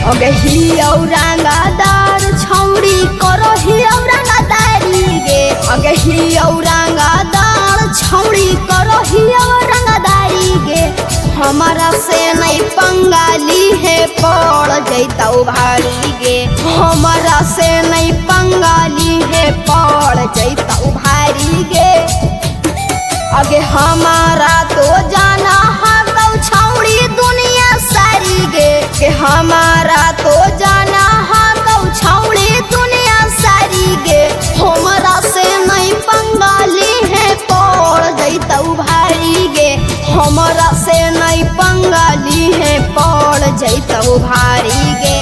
अगे ही औरंगादार छौड़ी करो ही औरंगादारी गे। अगे ही औरंगादार छौड़ी करो ही औरंगादारी गे। हमारा से नहीं पंगाली है पड़ जैतौ भारी गे। हमारा से नहीं पंगाली है पड़ जैतौ भारी गे। अगे हमारा तो जाना हाथौ छौड़ी दुनिया सारी गे। के हमारा तो जाना हाथौ छौड़ी दुनिया सारी गे। हमारा से नहीं पंगाली है पड़ जैतौ भारी गे। हमारा से नहीं पंगाली है पड़ जैतौ भारी गे।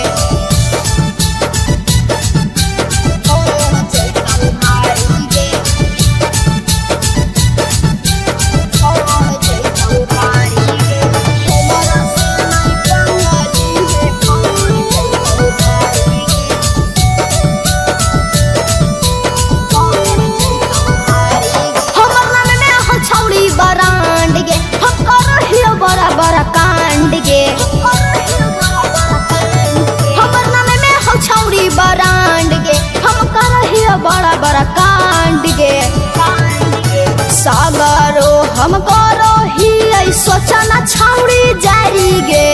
बड़ा कांड गे हमर नाम में हो छौड़ी बरांड गे। हम करहियो बड़ा बड़ा कांड गे। सागरो हम करो ही सोचना छौड़ी जारी गे।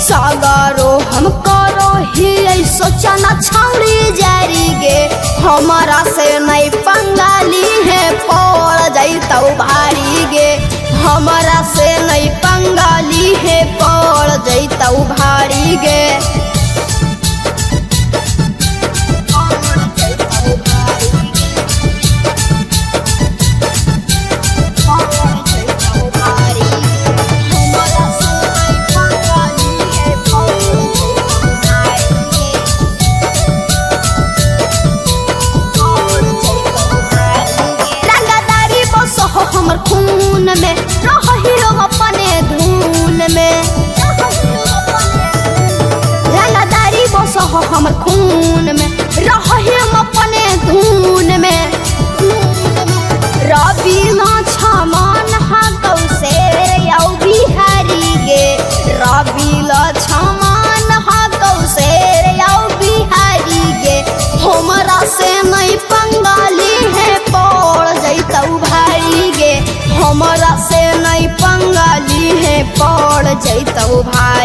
सागरो हम करो ही सोचना छौड़ी जारी गे। हमारा से नहीं पंगाली है पड़ जैतौ भारी गे। हमारा से नहीं पंगाली है पड़ जैतौ भारी गे। हमर खून में रहियो अपने धून में। रंगदारी बस हमर खून में रहियो अपने धून में। रवि लक्ष्मण हाथौ शेर यौ बिहारी गे। रवि लक्ष्मण हाथौ शेर यौ बिहारी गे। हमरा से नहीं पंगाली है पड़ जैतौ भारी गे। हमारा से नहीं पंगाली है पड़ जैतौ भारी।